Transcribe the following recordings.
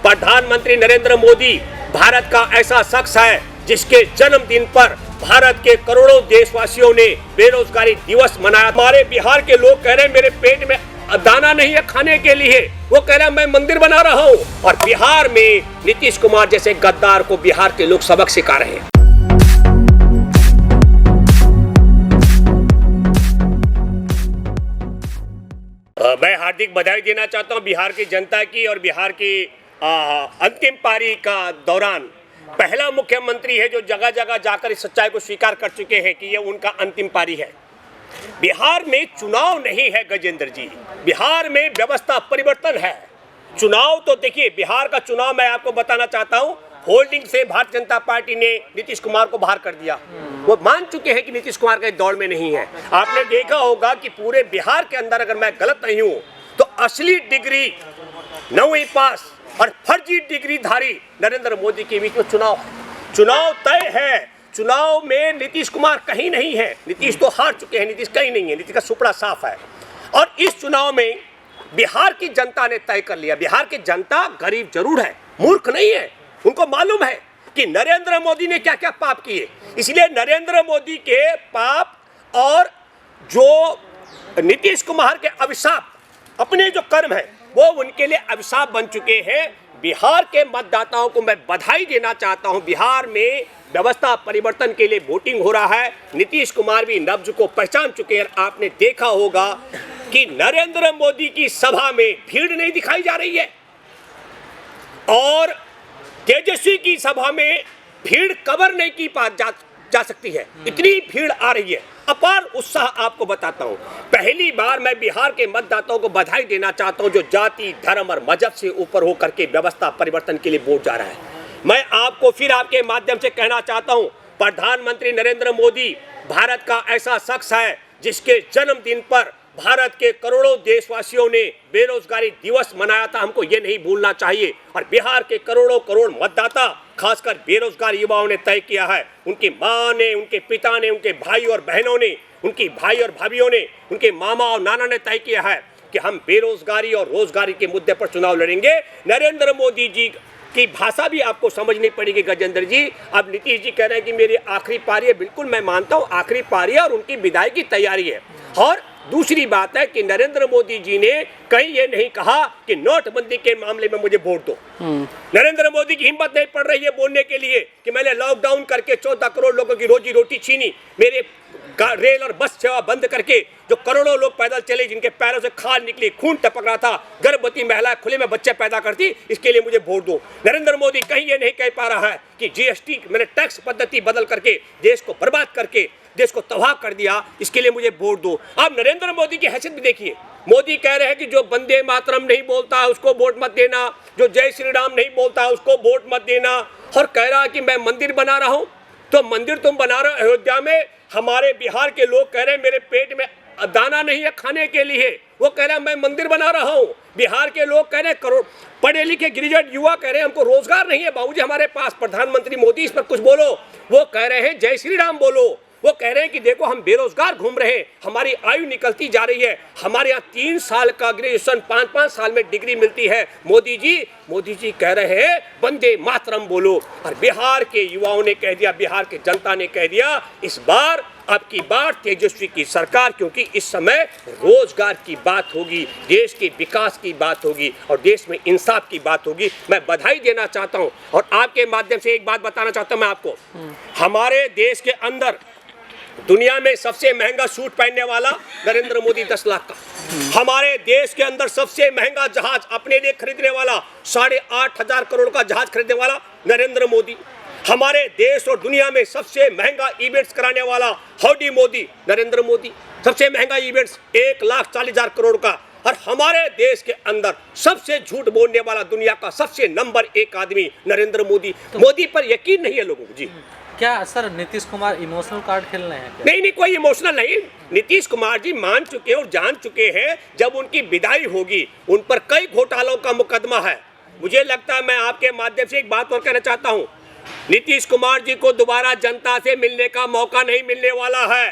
प्रधानमंत्री नरेंद्र मोदी भारत का ऐसा शख्स है जिसके जन्मदिन पर भारत के करोड़ों देशवासियों ने बेरोजगारी दिवस मनाया। हमारे बिहार के लोग कह रहे हैं मेरे पेट में दाना नहीं है खाने के लिए, वो कह रहा है मैं मंदिर बना रहा हूँ। और बिहार में नीतीश कुमार जैसे गद्दार को बिहार के लोग सबक सिखा रहे हैं। मैं हार्दिक बधाई देना चाहता हूं बिहार की जनता की और बिहार की अंतिम पारी का दौरान पहला मुख्यमंत्री है जो जगह जगह जाकर इस सच्चाई को स्वीकार कर चुके हैं कि ये उनका अंतिम पारी है। बिहार में चुनाव नहीं है गजेंद्र जी, बिहार में व्यवस्था परिवर्तन है। चुनाव तो देखिए, बिहार का चुनाव मैं आपको बताना चाहता हूं, होल्डिंग से भारतीय जनता पार्टी ने नीतीश कुमार को बाहर कर दिया। वो मान चुके हैं कि नीतीश कुमार का दौड़ में नहीं है। आपने देखा होगा कि पूरे बिहार के अंदर, अगर मैं गलत नहीं हूं तो असली डिग्री 9वीं पास और फर्जी डिग्रीधारी नरेंद्र मोदी के बीच में चुनाव तय है। चुनाव में नीतीश कुमार कहीं नहीं है, नीतीश तो हार चुके हैं, नीतीश कहीं नहीं है, नीतीश का सुपड़ा साफ है। और इस चुनाव में बिहार की जनता ने तय कर लिया। बिहार की जनता गरीब जरूर है, मूर्ख नहीं है, उनको मालूम है कि नरेंद्र मोदी ने क्या क्या पाप किए। इसलिए नरेंद्र मोदी के पाप और जो नीतीश कुमार के अभिशाप, अपने जो कर्म है वो उनके लिए अभिशाप बन चुके हैं। बिहार के मतदाताओं को मैं बधाई देना चाहता हूं। बिहार में व्यवस्था परिवर्तन के लिए वोटिंग हो रहा है। नीतीश कुमार भी नब्ज को पहचान चुके हैं। आपने देखा होगा कि नरेंद्र मोदी की सभा में भीड़ नहीं दिखाई जा रही है और तेजस्वी की सभा में भीड़ कवर नहीं की जा सकती है, इतनी भीड़ आ रही है। अपार उत्साह आपको बताता हूं। पहली बार मैं बिहार के मतदाताओं को बधाई देना चाहता हूं जो जाति, धर्म और मजहब से ऊपर होकर के व्यवस्था परिवर्तन के लिए वोट जा रहा है। मैं आपको फिर आपके माध्यम से कहना चाहता हूं, प्रधानमंत्री नरेंद्र मोदी भारत का ऐसा शख्स है जिसके जन्मदिन पर भारत के करोड़ों देशवासियों ने बेरोजगारी दिवस मनाया था। हमको ये नहीं भूलना चाहिए। और बिहार के करोड़ मतदाता, खासकर बेरोजगार युवाओं ने तय किया है, उनकी माँ ने, उनके पिता ने, उनके भाई और बहनों ने, उनकी भाई और भाभीियों ने, उनके मामा और नाना ने तय किया है कि हम बेरोजगारी और रोजगारी के मुद्दे पर चुनाव लड़ेंगे। नरेंद्र मोदी जी की भाषा भी आपको समझनी पड़ेगी गजेंद्र जी। अब नीतीश जी कह रहे हैं कि मेरी आखिरी पारी है। बिल्कुल मैं मानता हूँ आखिरी पारी है और उनकी विदाई की तैयारी है। और दूसरी बात है कि नरेंद्र मोदी जी ने कहीं ये नहीं कहा कि नोटबंदी के मामले में मुझे वोट दो। नरेंद्र मोदी की हिम्मत नहीं पड़ रही है बोलने के लिए कि मैंने लॉकडाउन करके 14 करोड़ लोगों की रोजी रोटी छीनी, मेरे रेल और बस सेवा बंद करके जो करोड़ों लोग पैदल चले, जिनके पैरों से खाल निकली, खून टपक रहा था, गर्भवती महिलाएं खुले में बच्चे पैदा करती, इसके लिए मुझे वोट दो। नरेंद्र मोदी कहीं ये नहीं कह पा रहा है कि जीएसटी मैंने टैक्स पद्धति बदल करके देश को बर्बाद करके देश को तबाह कर दिया, इसके लिए मुझे वोट दो। आप नरेंद्र मोदी की हैसियत भी देखिए। मोदी कह रहे हैं कि जो वंदे मातरम नहीं बोलता है उसको वोट मत देना, जो जय श्री राम नहीं बोलता है उसको वोट मत देना। और कह रहा है कि मैं मंदिर बना रहा हूं। तो मंदिर तुम बना रहे हो अयोध्या में, हमारे बिहार के लोग कह रहे हैं मेरे पेट में दाना नहीं है खाने के लिए, वो कह रहे हैं मैं मंदिर बना रहा हूं। बिहार के लोग कह रहे हैं करोड़ पढ़े लिखे ग्रेजुएट युवा कह रहे हैं हमको रोजगार नहीं है बाबूजी हमारे पास, प्रधानमंत्री मोदी इस पर कुछ बोलो। वो कह रहे हैं जय श्री राम बोलो। वो कह रहे हैं कि देखो हम बेरोजगार घूम रहे हैं, हमारी आयु निकलती जा रही है, हमारे यहाँ 3 साल का ग्रेजुएशन 5-5 साल में डिग्री मिलती है। मोदी जी कह रहे हैं वंदे मातरम बोलो। और बिहार के युवाओं ने कह दिया, बिहार की जनता ने कह दिया, इस बार अब की बार तेजस्वी की सरकार, क्योंकि इस समय रोजगार की बात होगी, देश के विकास की बात होगी और देश में इंसाफ की बात होगी। मैं बधाई देना चाहता हूं और आपके माध्यम से एक बात बताना चाहता हूं मैं आपको। हमारे देश के अंदर दुनिया में सबसे महंगा सूट पहनने वाला नरेंद्र मोदी 10 लाख का, हमारे देश के अंदर सबसे महंगा जहाज अपने लिए खरीदने वाला 8,500 करोड़ का जहाज खरीदने वाला नरेंद्र मोदी, हमारे देश और दुनिया में सबसे महंगा इवेंट्स कराने वाला हाउडी मोदी नरेंद्र मोदी, सबसे महंगा इवेंट्स 1,40,000 करोड़ का। और हमारे देश के अंदर सबसे झूठ बोलने वाला दुनिया का सबसे नंबर 1 आदमी नरेंद्र मोदी। मोदी पर यकीन नहीं है लोगों को। जी क्या sir Nitish Kumar emotional card खेल रहे हैं? नहीं, कोई इमोशनल नहीं। नीतीश कुमार जी मान चुके और जान चुके हैं जब उनकी विदाई होगी, उन पर कई घोटालों का मुकदमा है। मुझे लगता है, मैं आपके माध्यम से एक बात और कहना चाहता हूं, नीतीश कुमार जी को दोबारा जनता से मिलने का मौका नहीं मिलने वाला है।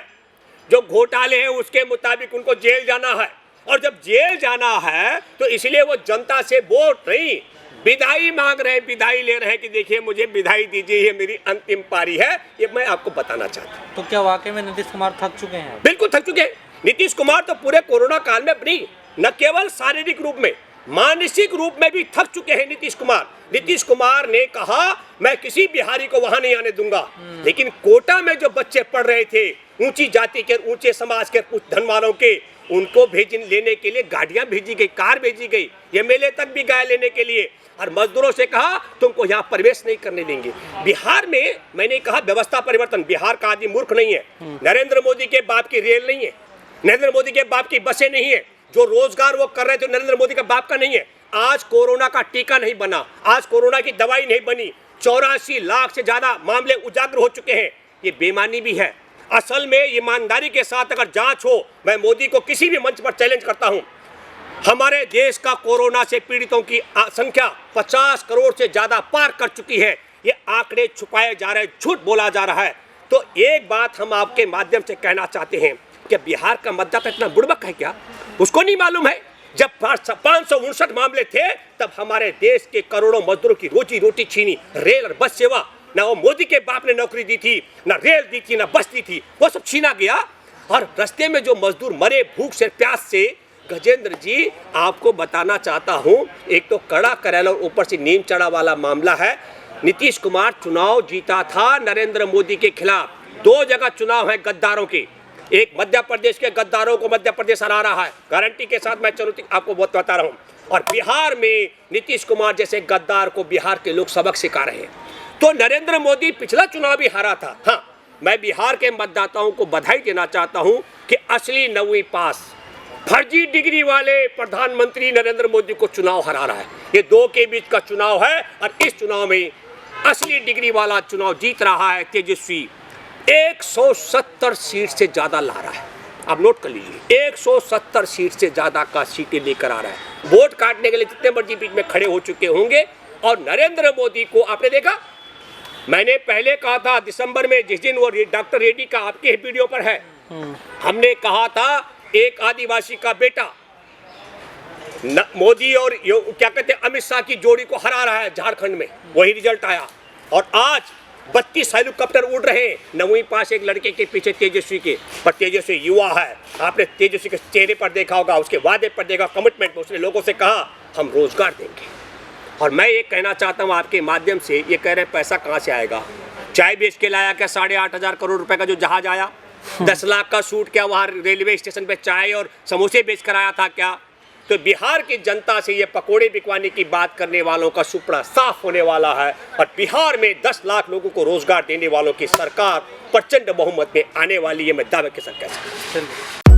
जो घोटाले हैं उसके मुताबिक उनको जेल जाना है और जब जेल जाना है तो इसलिए वो जनता से वोट नहीं, विदाई मांग रहे हैं, विदाई ले रहे हैं कि देखिए मुझे विदाई दीजिए, ये मेरी अंतिम पारी है, ये मैं आपको बताना चाहता हूँ। तो क्या वाकई में नीतीश कुमार थक चुके हैं? बिल्कुल थक चुके हैं। नीतीश कुमार तो पूरे कोरोना काल में अपनी न केवल शारीरिक रूप में, मानसिक रूप में भी थक चुके हैं नीतीश कुमार। नीतीश कुमार ने कहा मैं किसी बिहारी को वहां नहीं आने दूंगा, लेकिन कोटा में जो बच्चे पढ़ रहे थे, ऊंची जाति के, ऊंचे समाज के, कुछ धन वालों के, उनको लेने के लिए गाड़ियां भेजी गई, कार भेजी गई, एमएलए तक भी गए लेने के लिए, और मजदूरों से कहा तुमको यहाँ प्रवेश नहीं करने देंगे। बिहार में मैंने कहा व्यवस्था परिवर्तन, बिहार का आदमी मूर्ख नहीं है, नरेंद्र मोदी के बाप की रेल नहीं है, नरेंद्र मोदी के बाप की बसें नहीं है, जो रोजगार वो कर रहे थे नरेंद्र मोदी का बाप का नहीं है। आज कोरोना का टीका नहीं बना, आज कोरोना की दवाई नहीं बनी, 84 लाख से ज्यादा मामले उजागर हो चुके हैं। ये बेईमानी भी है। असल में ईमानदारी के साथ अगर जांच हो, मैं मोदी को किसी भी मंच पर चैलेंज करता हूं, हमारे देश का कोरोना से पीड़ितों की संख्या 50 करोड़ से ज्यादा पार कर चुकी है। ये आंकड़े छुपाए जा रहे हैं, झूठ बोला जा रहा है। तो एक बात हम आपके माध्यम से कहना चाहते हैं कि बिहार का मतदाता इतना बुड़बक है क्या? उसको नहीं मालूम है जब 559 मामले थे तब हमारे देश के करोड़ों मजदूरों की रोजी रोटी छीनी। रेल और बस सेवा, ना वो मोदी के बाप ने नौकरी दी थी, ना रेल दी थी, ना बस दी थी, वो सब छीना गया। और रास्ते में जो मजदूर मरे भूख से, प्यास से, गजेंद्र जी आपको बताना चाहता हूं, एक तो कड़ा करेल और ऊपर से नीम चढ़ा वाला मामला है। नीतीश कुमार चुनाव जीता था नरेंद्र मोदी के खिलाफ, 2 जगह चुनाव है गद्दारों के, एक मध्य प्रदेश के गद्दारों को मध्य प्रदेश हरा रहा है, गारंटी के साथ मैं चुनौती आपको बहुत बता रहा हूं, और बिहार में नीतीश कुमार जैसे गद्दार को बिहार के लोग सबक सिखा रहे हैं। तो नरेंद्र मोदी पिछला चुनाव भी हारा था। हाँ, मैं बिहार के मतदाताओं को बधाई देना चाहता हूं कि असली 9वीं पास फर्जी डिग्री वाले प्रधानमंत्री नरेंद्र मोदी को चुनाव हरा रहा है। ये 2 के बीच का चुनाव है और इस चुनाव में असली डिग्री वाला चुनाव जीत रहा है तेजस्वी। 170 सीट से ज्यादा ला रहा है, आप नोट कर लीजिए, 170 सीट से ज्यादा का सीटें लेकर आ रहा है। वोट काटने के लिए जितने मर्जी बीच में खड़े हो चुके होंगे। और नरेंद्र मोदी को आपने देखा, मैंने पहले कहा था दिसंबर में, जिस दिन वो डॉक्टर रेड्डी का आपके वीडियो पर है, हमने कहा था एक आदिवासी का बेटा मोदी और क्या कहते हैं अमित शाह की जोड़ी को हरा रहा है झारखंड में, वही रिजल्ट आया। और आज 32 हेलीकॉप्टर उड़ रहे हैं 9वीं पास एक लड़के के पीछे तेजस्वी के, पर तेजस्वी युवा है, आपने तेजस्वी के चेहरे पर देखा होगा, उसके वादे पर देखा, कमिटमेंट में उसने लोगों से कहा हम रोजगार देंगे। और मैं ये कहना चाहता हूँ आपके माध्यम से, ये कह रहे हैं पैसा कहाँ से आएगा? चाय बेच के लाया क्या 8,500 करोड़ रुपए का जो जहाज आया? 10 लाख का सूट क्या वहाँ रेलवे स्टेशन पे चाय और समोसे बेच कर आया था क्या? तो बिहार की जनता से ये पकोड़े बिकवाने की बात करने वालों का सुपड़ा साफ होने वाला है। और बिहार में 10 लाख लोगों को रोजगार देने वालों की सरकार प्रचंड बहुमत में आने वाली है, मैं दावे के साथ कह सकता हूं।